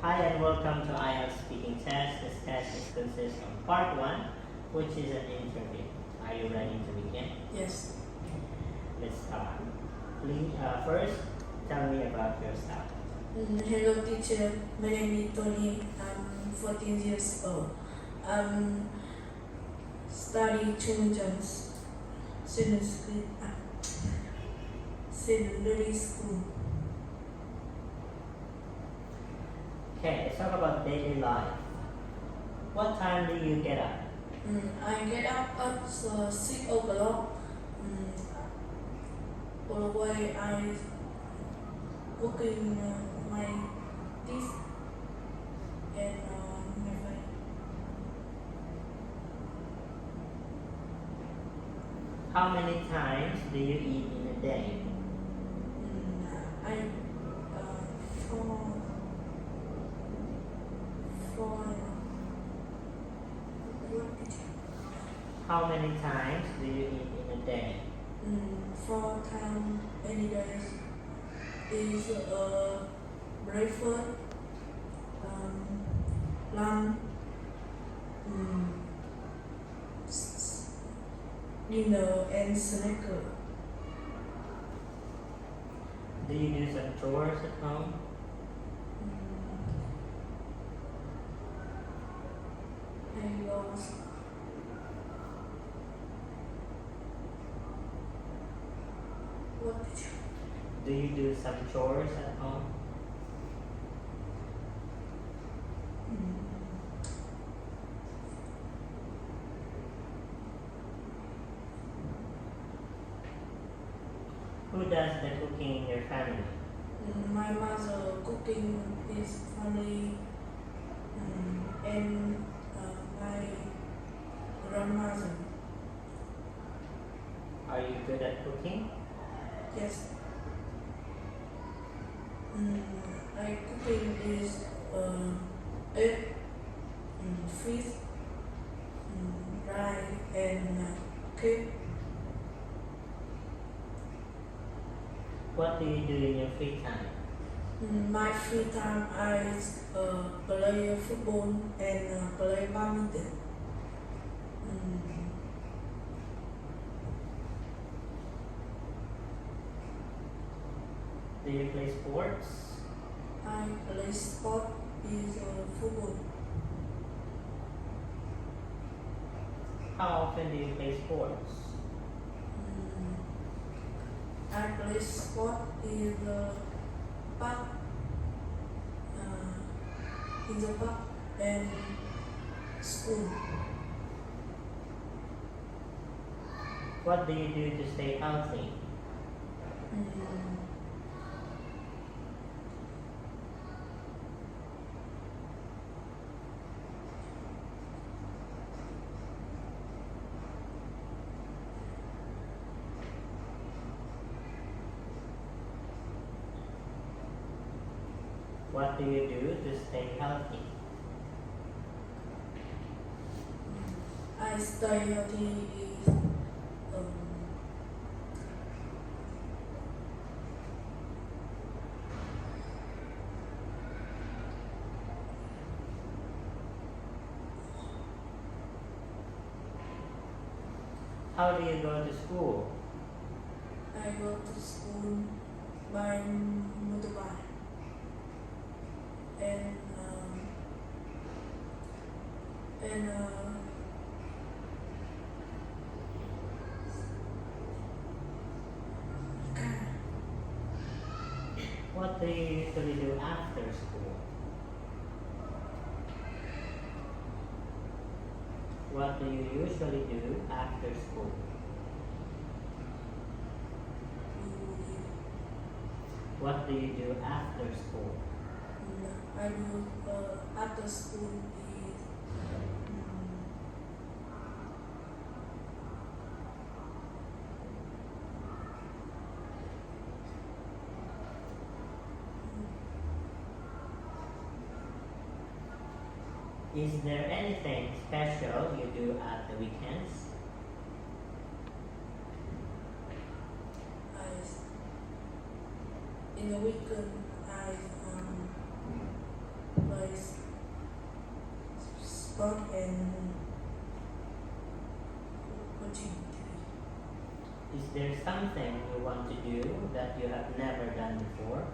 Hi and welcome to IELTS speaking test. This test is consists of part 1, which is an interview. Are you ready to begin? Yes. Let's start. Please, first, tell me about yourself. Hello teacher, my name is Tony. I'm 14 years old. I'm study children's secondary school. Okay, let's talk about daily life. What time do you get up? I get up at 6 o'clock. All the way I cooking my teeth and my face. How many times do you eat in a day? I for How many times do you eat in a day? 4 times any days is breakfast, lunch, dinner and snack. Do you do some chores at home? I was what did you? Do you do some chores at home? Who does the cooking in your family? My mother cooking is family and my grandmother. Are you good at cooking? Yes. I cooking is egg, fish, rice and cake. What do you do in your free time? My free time I play football and play badminton. Do you play sports? I play sport is football. How often do you play sports? I play sport in the park, and school. What do you do to stay healthy? What do you do to stay healthy? I stay healthy is How do you go to school? I go to school by motorbike and car. What do you usually do after school? What do you usually do after school? What do you do after school? I do after school is Is there anything special you do at the weekends? in the weekend I work and coaching. Is there something you want to do that you have never done before?